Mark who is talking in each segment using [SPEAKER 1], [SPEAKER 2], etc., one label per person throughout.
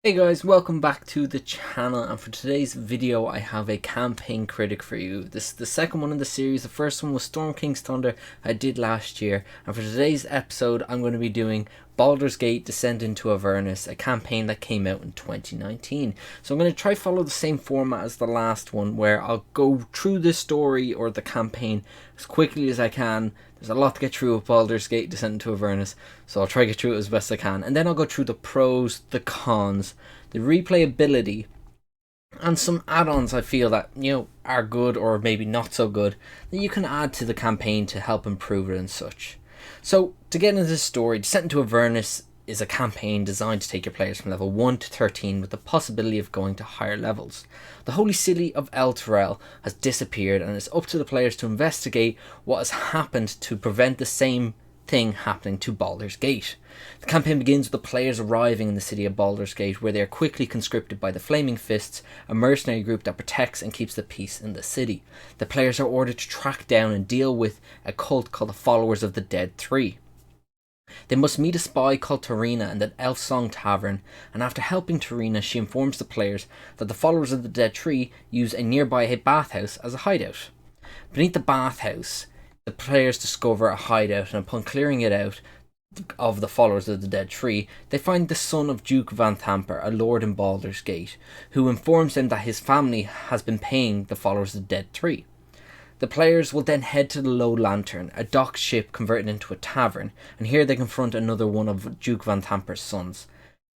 [SPEAKER 1] Hey guys, welcome back to the channel, and for today's video I have a campaign critic for you. This is the second one in the series. The first one was Storm King's Thunder I did last year, and for today's episode I'm going to be doing Baldur's Gate Descent into Avernus, a campaign that came out in 2019. So I'm going to try follow the same format as the last one, where I'll go through the story or the campaign as quickly as I can. There's a lot to get through with Baldur's Gate Descent into Avernus, so I'll try to get through it as best I can. And then I'll go through the pros, the cons, the replayability, and some add-ons I feel that, are good or maybe not so good, that you can add to the campaign to help improve it and such. So, to get into this story, Descent into Avernus is a campaign designed to take your players from level 1 to 13 with the possibility of going to higher levels. The holy city of Elturel has disappeared, and it's up to the players to investigate what has happened to prevent the same thing happening to Baldur's Gate. The campaign begins with the players arriving in the city of Baldur's Gate, where they are quickly conscripted by the Flaming Fists, a mercenary group that protects and keeps the peace in the city. The players are ordered to track down and deal with a cult called the Followers of the Dead 3. They must meet a spy called Tarina in the Elf Song Tavern, and after helping Tarina, she informs the players that the Followers of the Dead 3 use a nearby bathhouse as a hideout. Beneath the bathhouse, the players discover a hideout, and upon clearing it out of the Followers of the Dead 3, they find the son of Duke Van Thamper, a lord in Baldur's Gate, who informs them that his family has been paying the Followers of the Dead 3. The players will then head to the Low Lantern, a docked ship converted into a tavern, and here they confront another one of Duke Van Thamper's sons.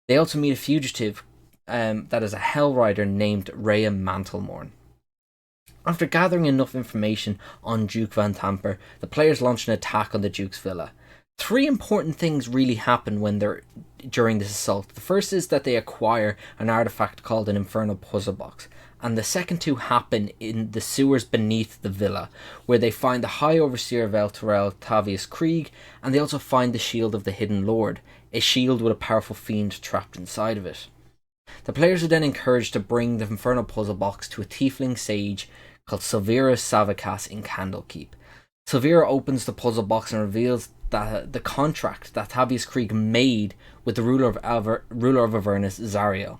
[SPEAKER 1] They also meet a fugitive that is a Hell Rider named Rhea Mantlemorn. After gathering enough information on Duke Van Thamper, the players launch an attack on the Duke's villa. Three important things really happen during this assault. The first is that they acquire an artifact called an Infernal Puzzle Box, and the second two happen in the sewers beneath the villa, where they find the High Overseer of Elturel, Tavius Krieg, and they also find the Shield of the Hidden Lord, a shield with a powerful fiend trapped inside of it. The players are then encouraged to bring the Infernal Puzzle Box to a tiefling sage called Silvira Savakas in Candlekeep. Silvira opens the puzzle box and reveals that the contract that Tavius Krieg made with the ruler of Avernus, Zariel.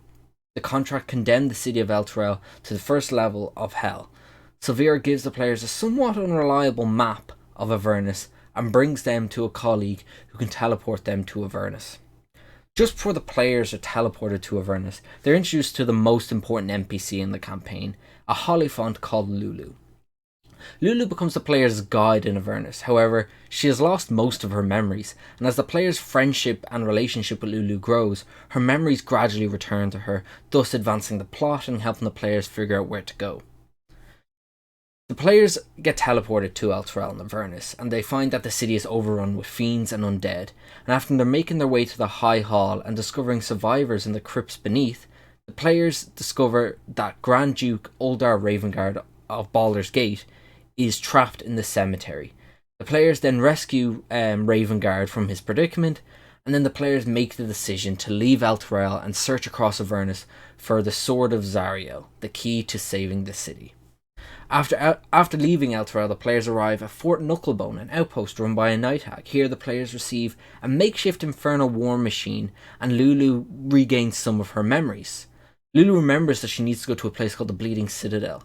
[SPEAKER 1] The contract condemned the city of Elturel to the first level of hell. Silvira gives the players a somewhat unreliable map of Avernus and brings them to a colleague who can teleport them to Avernus. Just before the players are teleported to Avernus, they're introduced to the most important NPC in the campaign, a Hollyphant called Lulu. Lulu becomes the player's guide in Avernus. However, she has lost most of her memories, and as the player's friendship and relationship with Lulu grows, her memories gradually return to her, thus advancing the plot and helping the players figure out where to go. The players get teleported to Elturel and Avernus, and they find that the city is overrun with fiends and undead, and after they're making their way to the High Hall and discovering survivors in the crypts beneath, the players discover that Grand Duke Uldar Ravengard of Baldur's Gate is trapped in the cemetery. The players then rescue Ravengard from his predicament, and then the players make the decision to leave Elturel and search across Avernus for the Sword of Zariel, the key to saving the city. After leaving Elturel, the players arrive at Fort Knucklebone, an outpost run by a night hag. Here the players receive a makeshift infernal war machine, and Lulu regains some of her memories. Lulu remembers that she needs to go to a place called the Bleeding Citadel.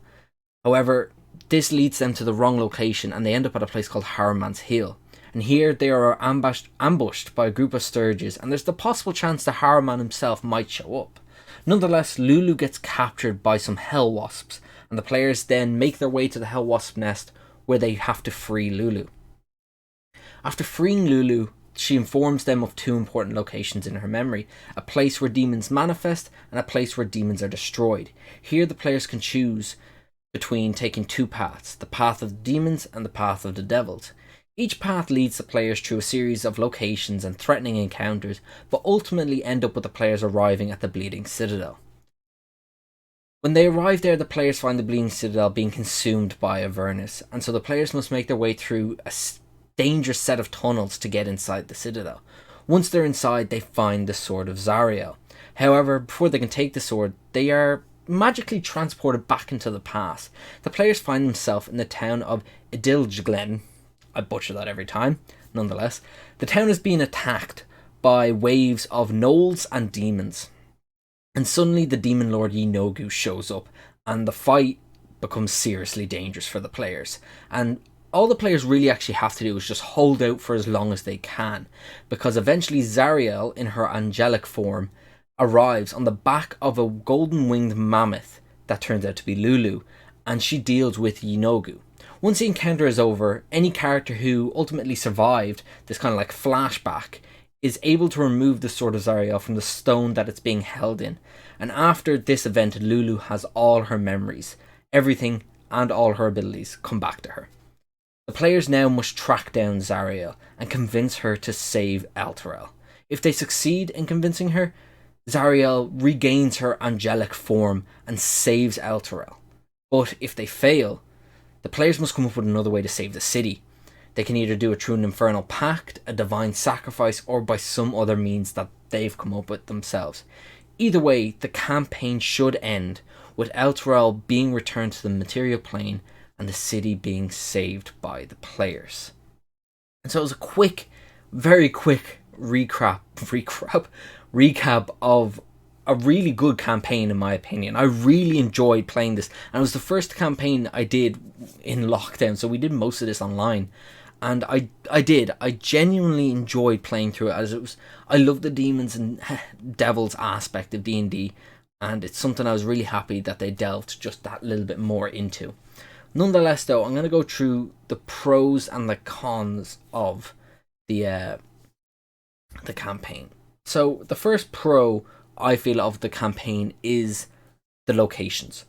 [SPEAKER 1] However, this leads them to the wrong location, and they end up at a place called Harriman's Hill. And here they are ambushed by a group of Sturges, and there's the possible chance that Harriman himself might show up. Nonetheless, Lulu gets captured by some Hell Wasps, and the players then make their way to the Hell Wasp nest, where they have to free Lulu. After freeing Lulu, she informs them of two important locations in her memory, a place where demons manifest and a place where demons are destroyed. Here the players can choose between taking two paths, the path of the demons and the path of the devils. Each path leads the players through a series of locations and threatening encounters, but ultimately end up with the players arriving at the Bleeding Citadel. When they arrive there, the players find the Bleeding Citadel being consumed by Avernus, and so the players must make their way through a dangerous set of tunnels to get inside the Citadel. Once they're inside, they find the Sword of Zariel. However, before they can take the sword, they are magically transported back into the past. The players find themselves in the town of Idilglen. I butcher that every time. Nonetheless, the town is being attacked by waves of gnolls and demons. And suddenly the Demon Lord Yinogu shows up, and the fight becomes seriously dangerous for the players. And all the players really actually have to do is just hold out for as long as they can, because eventually Zariel, in her angelic form, arrives on the back of a golden winged mammoth that turns out to be Lulu, and she deals with Yinogu. Once the encounter is over, any character who ultimately survived this kind of like flashback is able to remove the Sword of Zariel from the stone that it's being held in. And after this event, Lulu has all her memories, everything and all her abilities come back to her. The players now must track down Zariel and convince her to save Elturel. If they succeed in convincing her, Zariel regains her angelic form and saves Elturel. But if they fail, the players must come up with another way to save the city. They can either do it through an infernal pact, a divine sacrifice, or by some other means that they've come up with themselves. Either way, the campaign should end with Elturel being returned to the material plane and the city being saved by the players. And so it was a quick, very quick recap of a really good campaign, in my opinion. I really enjoyed playing this, and it was the first campaign I did in lockdown, so we did most of this online. And I genuinely enjoyed playing through it, I love the demons and devils aspect of D&D, and it's something I was really happy that they delved just that little bit more into. Nonetheless, though, I'm going to go through the pros and the cons of the campaign. So the first pro I feel of the campaign is the locations.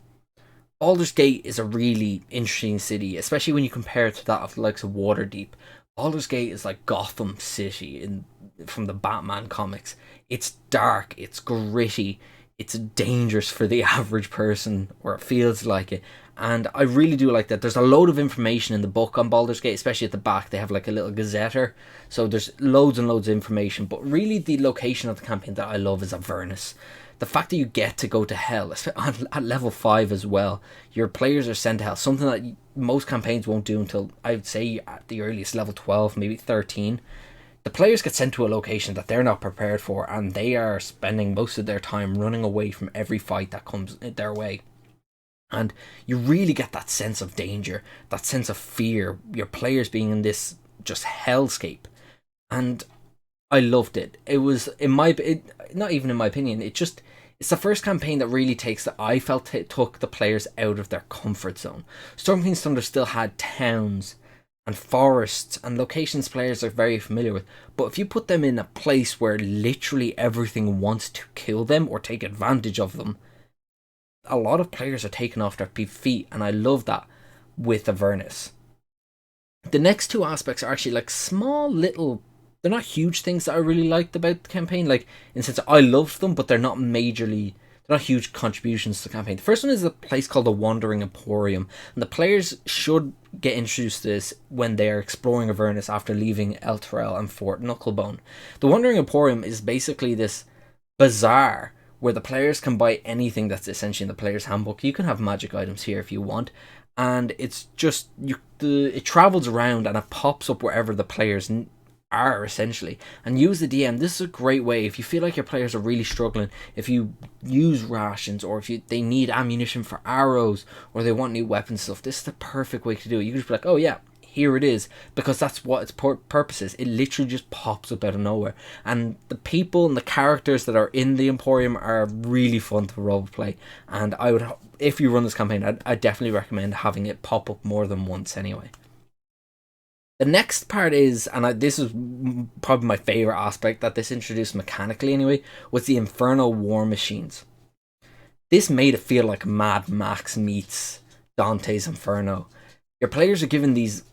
[SPEAKER 1] Baldur's Gate is a really interesting city, especially when you compare it to that of the likes of Waterdeep. Baldur's Gate is like Gotham City from the Batman comics. It's dark, it's gritty, it's dangerous for the average person, or it feels like it. And I really do like that. There's a load of information in the book on Baldur's Gate, especially at the back. They have like a little gazetteer. So there's loads and loads of information. But really the location of the campaign that I love is Avernus. The fact that you get to go to hell at level 5 as well. Your players are sent to hell. Something that most campaigns won't do until, I would say, at the earliest level 12, maybe 13. The players get sent to a location that they're not prepared for, and they are spending most of their time running away from every fight that comes their way. And you really get that sense of danger, that sense of fear, your players being in this just hellscape. And I loved it. It was, not even in my opinion, it's the first campaign that really I felt it took the players out of their comfort zone. Storm King's Thunder still had towns and forests and locations players are very familiar with, but if you put them in a place where literally everything wants to kill them or take advantage of them, a lot of players are taken off their feet, and I love that with Avernus. The next two aspects are actually like small little, they're not huge things that I really liked about the campaign. Like, in the sense I loved them, but they're not huge contributions to the campaign. The first one is a place called the Wandering Emporium, and the players should get introduced to this when they are exploring Avernus after leaving Elturel and Fort Knucklebone. The Wandering Emporium is basically this bazaar where the players can buy anything that's essentially in the player's handbook. You can have magic items here if you want, and it's just it travels around and it pops up wherever the players are, essentially. And use the DM. This is a great way if you feel like your players are really struggling, if you use rations, or if they need ammunition for arrows, or they want new weapon stuff. This is the perfect way to do it. You can just be like, oh yeah, here it is, because that's what its purpose is. It literally just pops up out of nowhere, and the people and the characters that are in the Emporium are really fun to roleplay. And I would, if you run this campaign, I'd definitely recommend having it pop up more than once anyway. The next part is, and this is probably my favourite aspect that this introduced mechanically anyway, was the Infernal War Machines. This made it feel like Mad Max meets Dante's Inferno. Your players are given these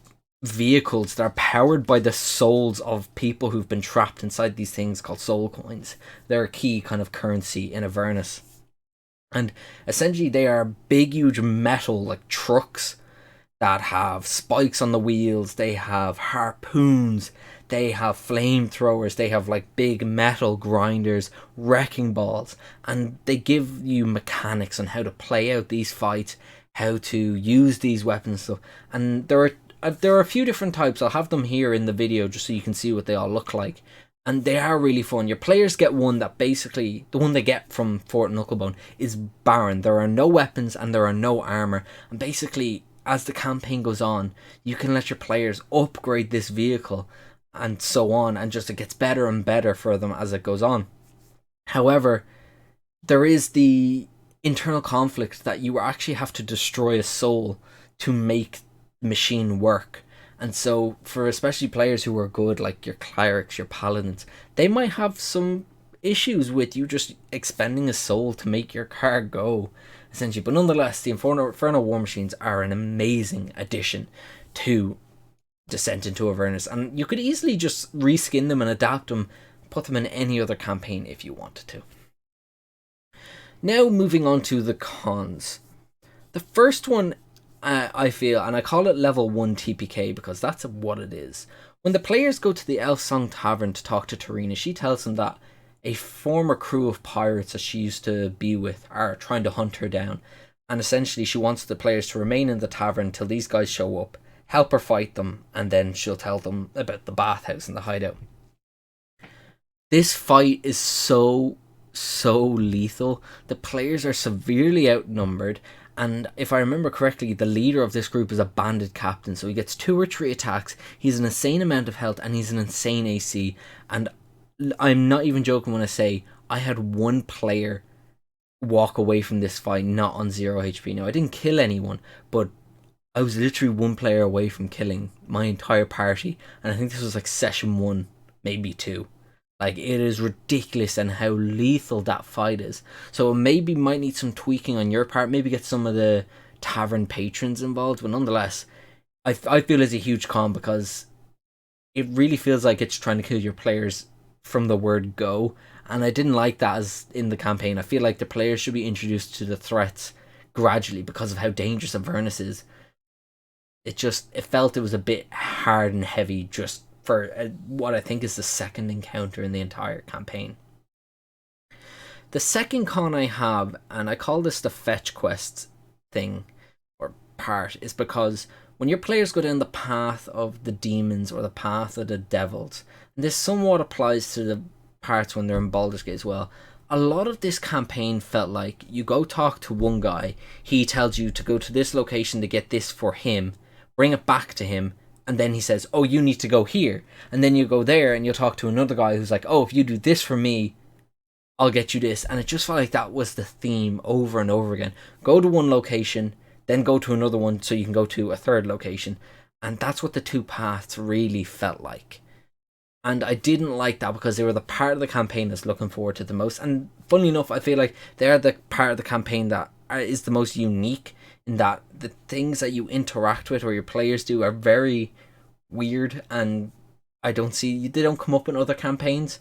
[SPEAKER 1] vehicles that are powered by the souls of people who've been trapped inside these things called soul coins. They're a key kind of currency in Avernus. And essentially they are big, huge metal like trucks that have spikes on the wheels. They have harpoons, they have flamethrowers, they have like big metal grinders, wrecking balls, and they give you mechanics on how to play out these fights, how to use these weapons and stuff. And there are a few different types. I'll have them here in the video just so you can see what they all look like. And they are really fun. Your players get one that basically, the one they get from Fort Knucklebone is barren. There are no weapons and there are no armor. And basically, as the campaign goes on, you can let your players upgrade this vehicle and so on. And just it gets better and better for them as it goes on. However, there is the internal conflict that you actually have to destroy a soul to make the machine work. And so, for especially players who are good, like your clerics, your paladins, they might have some issues with you just expending a soul to make your car go, essentially. But nonetheless, the Inferno War Machines are an amazing addition to Descent into Avernus. And you could easily just reskin them and adapt them, put them in any other campaign if you wanted to. Now, moving on to the cons. The first one, I feel, and I call it level 1 TPK because that's what it is. When the players go to the Elf Song Tavern to talk to Tarina, she tells them that a former crew of pirates that she used to be with are trying to hunt her down. And essentially she wants the players to remain in the tavern until these guys show up, help her fight them, and then she'll tell them about the bathhouse and the hideout. This fight is so lethal. The players are severely outnumbered. And if I remember correctly, the leader of this group is a bandit captain. So he gets 2 or 3 attacks. He's an insane amount of health and he's an insane AC. And I'm not even joking when I say I had one player walk away from this fight not on 0 HP. Now, I didn't kill anyone, but I was literally one player away from killing my entire party. And I think this was like session 1, maybe 2. Like, it is ridiculous and how lethal that fight is. So it maybe might need some tweaking on your part. Maybe get some of the tavern patrons involved. But nonetheless, I feel it's a huge con because it really feels like it's trying to kill your players from the word go. And I didn't like that as in the campaign. I feel like the players should be introduced to the threats gradually because of how dangerous Avernus is. It felt it was a bit hard and heavy just for what I think is the second encounter in the entire campaign. The second con I have, and I call this the fetch quest thing, or part, is because when your players go down the path of the demons or the path of the devils, and this somewhat applies to the parts when they're in Baldur's Gate as well, a lot of this campaign felt like you go talk to one guy, he tells you to go to this location to get this for him, bring it back to him, and then he says, oh, you need to go here. And then you go there and you'll talk to another guy who's like, oh, if you do this for me, I'll get you this. And it just felt like that was the theme over and over again. Go to one location, then go to another one so you can go to a third location. And that's what the 2 paths really felt like. And I didn't like that because they were the part of the campaign that's looking forward to the most. And funnily enough, I feel like they're the part of the campaign that is the most unique, in that the things that you interact with or your players do are very weird and they don't come up in other campaigns.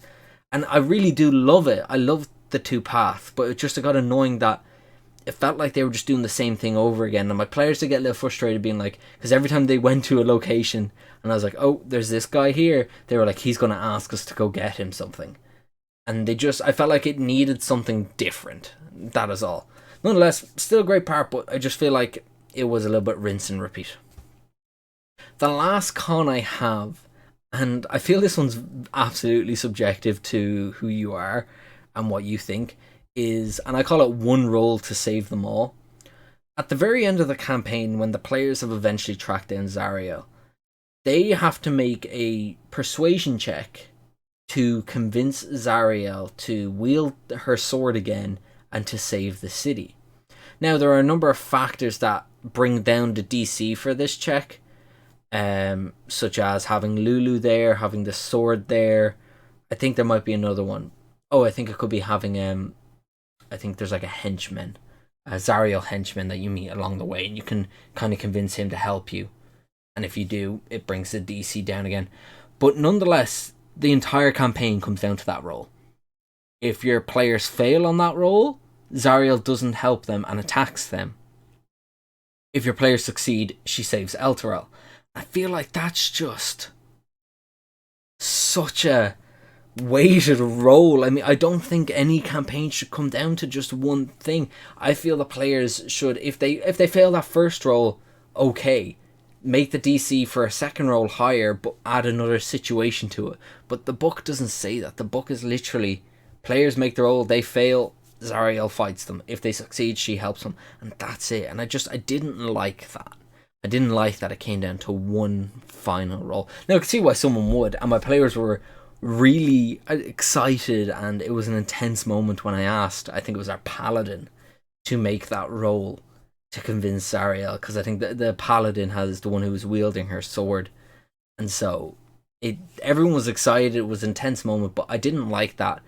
[SPEAKER 1] And I really do love it. I love the 2 paths, but it just got annoying that it felt like they were just doing the same thing over again. And my players did get a little frustrated being like, because every time they went to a location and I was like, oh, there's this guy here, they were like, he's going to ask us to go get him something. And I felt like it needed something different. That is all. Nonetheless, still a great part, but I just feel like it was a little bit rinse and repeat. The last con I have, and I feel this one's absolutely subjective to who you are and what you think, is, and I call it one roll to save them all. At the very end of the campaign, when the players have eventually tracked down Zariel, they have to make a persuasion check to convince Zariel to wield her sword again and to save the city. Now, there are a number of factors that bring down the DC for this check, such as having Lulu there, having the sword there. I think there might be another one. Oh, I think it could be having, I think there's like a Zariel henchman that you meet along the way, and you can kind of convince him to help you. And if you do, it brings the DC down again. But nonetheless, the entire campaign comes down to that roll. If your players fail on that roll, Zariel doesn't help them and attacks them. If your players succeed, she saves Elturel. I feel like that's just such a weighted roll. I mean, I don't think any campaign should come down to just one thing. I feel the players should, if they fail that first roll, okay, make the DC for a second roll higher, but add another situation to it. But the book doesn't say that. The book is literally, players make the roll, they fail, Zariel fights them. If they succeed, she helps them, and that's it. And I didn't like that. I didn't like that it came down to one final roll. Now I can see why someone would, and my players were really excited, and it was an intense moment when I asked, I think it was our paladin, to make that roll to convince Zariel, because I think the paladin has the one who was wielding her sword, and so everyone was excited. It was an intense moment, but I didn't like that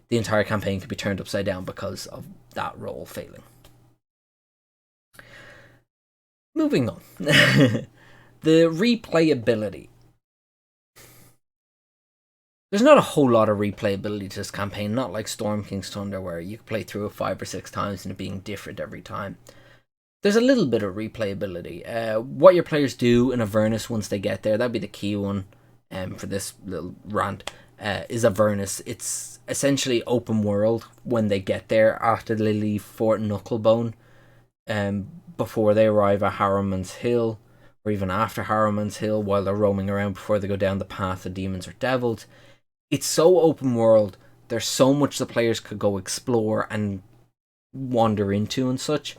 [SPEAKER 1] the entire campaign could be turned upside down because of that roll failing. Moving on. The replayability. There's not a whole lot of replayability to this campaign, not like Storm King's Thunder where you can play through it 5 or 6 times and it being different every time. There's a little bit of replayability. What your players do in Avernus once they get there, that'd be the key one for this little rant, is Avernus. It's essentially open world when they get there after they leave Fort Knucklebone, before they arrive at Harriman's Hill, or even after Harriman's Hill while they're roaming around before they go down the path of demons or devils. It's so open world, there's so much the players could go explore and wander into and such.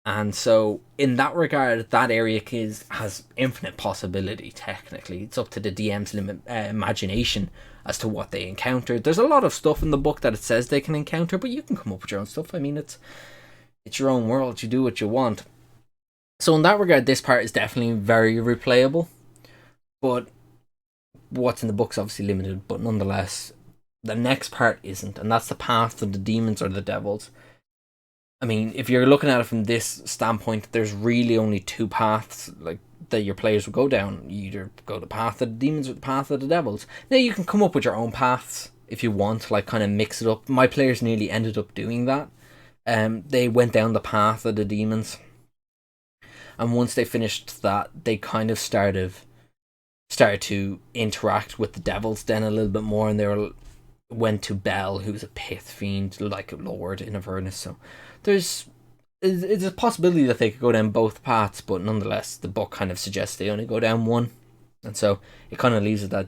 [SPEAKER 1] And so in that regard, that area has infinite possibility. Technically, it's up to the DM's imagination as to what they encounter. There's a lot of stuff in the book that it says they can encounter, but you can come up with your own stuff. I mean, it's your own world, you do what you want. So in that regard, this part is definitely very replayable, but what's in the book's obviously limited. But nonetheless, the next part isn't, and that's the path of the demons or the devils. I mean, if you're looking at it from this standpoint, there's really only 2 paths like that your players will go down. You either go the path of the demons or the path of the devils. Now you can come up with your own paths if you want, like kind of mix it up. My players nearly ended up doing that. They went down the path of the demons, and once they finished that, they kind of started to interact with the devils then a little bit more, and they went to Bel, who's a pith fiend, like a lord in Avernus. So it's a possibility that they could go down both paths, but nonetheless, the book kind of suggests they only go down one, and so it kind of leaves it that,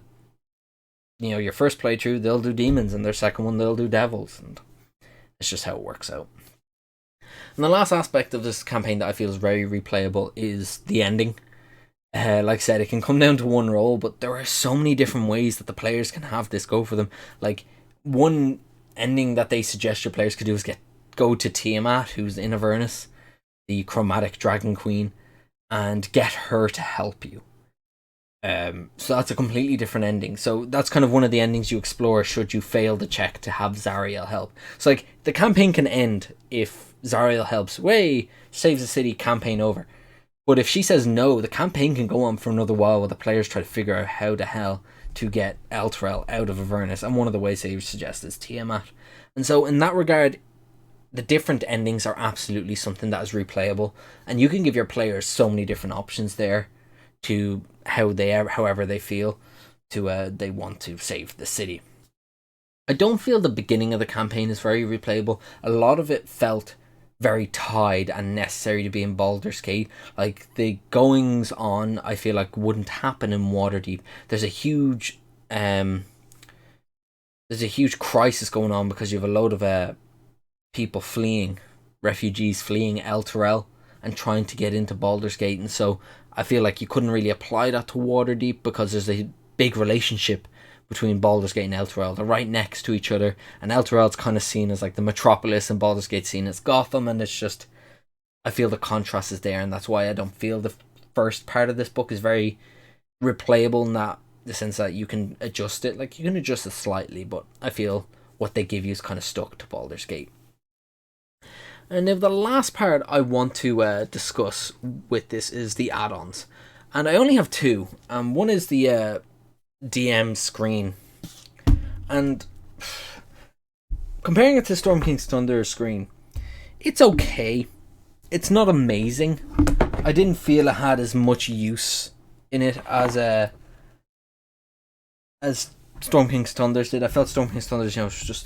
[SPEAKER 1] you know, your first playthrough they'll do demons, and their second one they'll do devils, and it's just how it works out. And the last aspect of this campaign that I feel is very replayable is the ending. Like I said, it can come down to one roll, but there are so many different ways that the players can have this go for them. Like, one ending that they suggest your players could do is go to Tiamat, who's in Avernus, the chromatic dragon queen, and get her to help you. So that's a completely different ending. So that's kind of one of the endings you explore should you fail the check to have Zariel help. So like, the campaign can end if Zariel helps. Saves the city, campaign over. But if she says no, the campaign can go on for another while while the players try to figure out how the hell to get Elturel out of Avernus. And one of the ways they suggest is Tiamat. And so in that regard, the different endings are absolutely something that is replayable. And you can give your players so many different options there to however they feel they want to save the city. I don't feel the beginning of the campaign is very replayable. A lot of it felt very tied and necessary to be in Baldur's Gate. Like, the goings on, I feel like, wouldn't happen in Waterdeep. There's a huge crisis going on because you have a load of people fleeing, refugees fleeing Elturel and trying to get into Baldur's Gate, and so I feel like you couldn't really apply that to Waterdeep because there's a big relationship between Baldur's Gate and Elturel. They're right next to each other, and Elturel's kind of seen as like the metropolis and Baldur's Gate seen as Gotham, and it's just, I feel the contrast is there, and that's why I don't feel the first part of this book is very replayable in that the sense that you can adjust it. Like, you can adjust it slightly, but I feel what they give you is kind of stuck to Baldur's Gate. And now the last part I want to discuss with this is the add-ons. And I only have 2. One is the DM screen. And comparing it to Storm King's Thunder screen, it's okay. It's not amazing. I didn't feel it had as much use in it as Storm King's Thunders did. I felt Storm King's Thunders,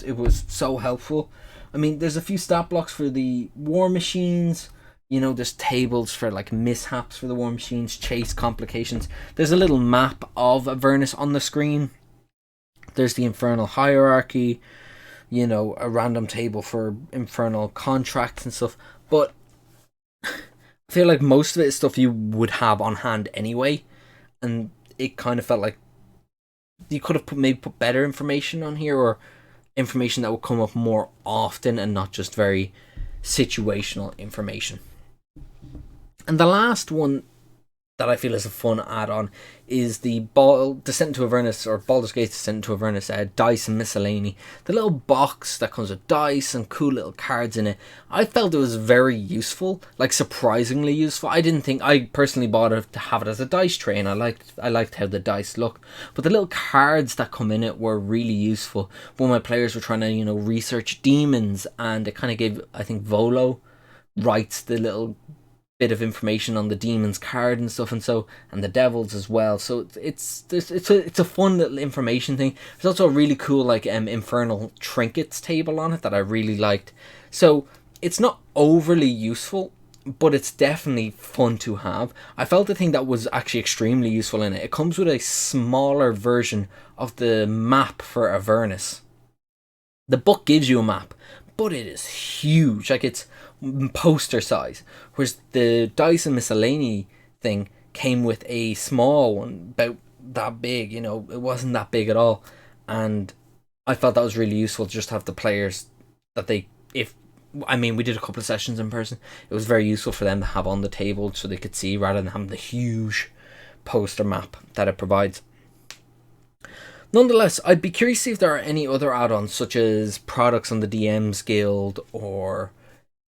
[SPEAKER 1] it was so helpful. I mean, there's a few stat blocks for the war machines. You know, there's tables for like mishaps for the war machines, chase complications. There's a little map of Avernus on the screen. There's the infernal hierarchy, you know, a random table for infernal contracts and stuff. But I feel like most of it is stuff you would have on hand anyway, and it kind of felt like you could have maybe put better information on here, or information that would come up more often and not just very situational information. And the last one that I feel is a fun add-on is the Descent into Avernus, or Baldur's Gate Descent into Avernus dice and miscellany. The little box that comes with dice and cool little cards in it. I felt it was very useful, like surprisingly useful. I personally bought it to have it as a dice tray, and I liked how the dice look. But the little cards that come in it were really useful when my players were trying to, you know, research demons, and it kind of gave, I think Volo writes the little bit of information on the demons card and stuff, and the devils as well. So it's a fun little information thing. There's also a really cool like infernal trinkets table on it that I really liked. So it's not overly useful, but it's definitely fun to have. I felt the thing that was actually extremely useful in it. It comes with a smaller version of the map for Avernus. The book gives you a map, but it is huge. Like, it's poster size, whereas the dice and miscellany thing came with a small one about that big. You know, it wasn't that big at all, and I felt that was really useful to just have the players that we did a couple of sessions in person. It was very useful for them to have on the table so they could see, rather than having the huge poster map that it provides. Nonetheless, I'd be curious to see if there are any other add-ons, such as products on the DM's Guild or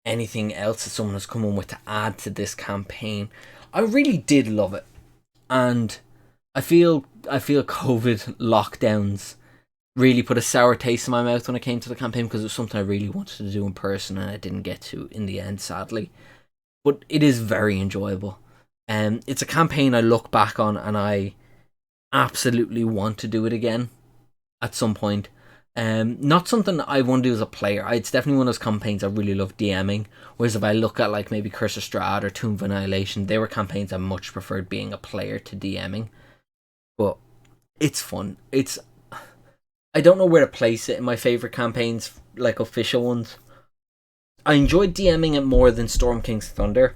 [SPEAKER 1] anything else that someone has come on with to add to this campaign. I really did love it, and I feel COVID lockdowns really put a sour taste in my mouth when it came to the campaign, because it was something I really wanted to do in person and I didn't get to in the end, sadly. But it is very enjoyable, and it's a campaign I look back on and I absolutely want to do it again at some point. Not something I want to do as a player. It's definitely one of those campaigns I really love DMing. Whereas if I look at like maybe Curse of Strahd or Tomb of Annihilation, they were campaigns I much preferred being a player to DMing. But it's fun. I don't know where to place it in my favourite campaigns, like official ones. I enjoyed DMing it more than Storm King's Thunder,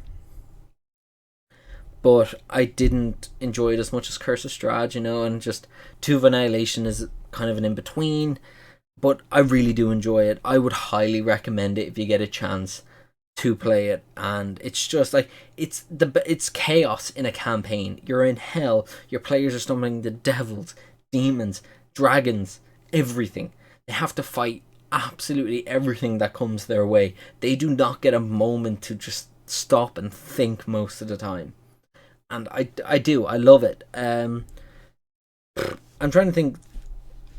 [SPEAKER 1] but I didn't enjoy it as much as Curse of Strahd, you know, and just Tomb of Annihilation is kind of an in-between. But I really do enjoy it. I would highly recommend it if you get a chance to play it. And it's just like, it's chaos in a campaign. You're in hell. Your players are summoning the devils, demons, dragons, everything. They have to fight absolutely everything that comes their way. They do not get a moment to just stop and think most of the time. And I love it. I'm trying to think.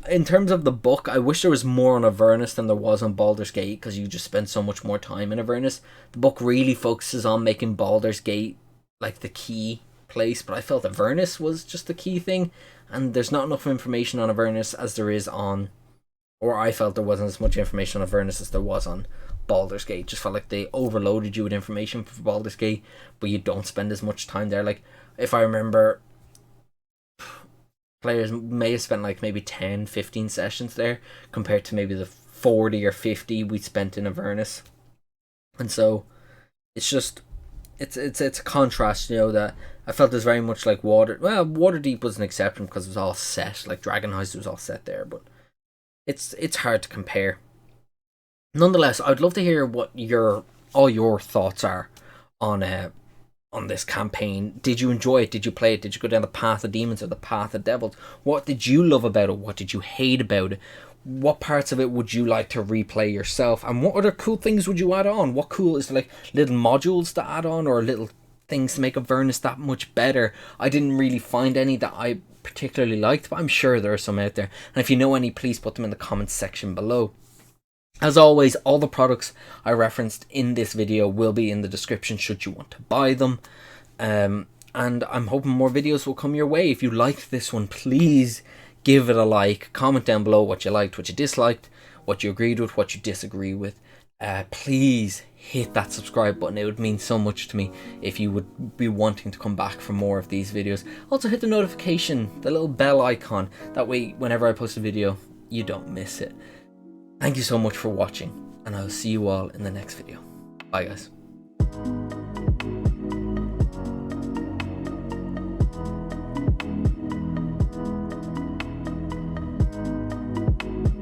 [SPEAKER 1] In terms of the book, I wish there was more on Avernus than there was on Baldur's Gate, because you just spend so much more time in Avernus. The book really focuses on making Baldur's Gate like the key place, but I felt Avernus was just the key thing, and there's not enough information on Avernus as there is on, or I felt there wasn't as much information on Avernus as there was on Baldur's Gate. Just felt like they overloaded you with information for Baldur's Gate, but you don't spend as much time there. Like, if I remember, players may have spent like maybe 10-15 sessions there compared to maybe the 40 or 50 we spent in Avernus. And so it's just it's a contrast, you know, that I felt is very much like Waterdeep was an exception because it was all set, like Dragonheist was all set there, but it's hard to compare. Nonetheless, I'd love to hear what all your thoughts are on this campaign. Did you enjoy it? Did you play it? Did you go down the path of demons or the path of devils? What did you love about it? What did you hate about it? What parts of it would you like to replay yourself? And what other cool things would you add on? What cool is there, like little modules to add on, or little things to make Avernus that much better? I didn't really find any that I particularly liked, but I'm sure there are some out there. And if you know any, please put them in the comments section below. As always, all the products I referenced in this video will be in the description should you want to buy them. And I'm hoping more videos will come your way. If you liked this one, please give it a like. Comment down below what you liked, what you disliked, what you agreed with, what you disagree with. Please hit that subscribe button. It would mean so much to me if you would be wanting to come back for more of these videos. Also hit the notification, the little bell icon, that way whenever I post a video you don't miss it. Thank you so much for watching, and I'll see you all in the next video. Bye guys.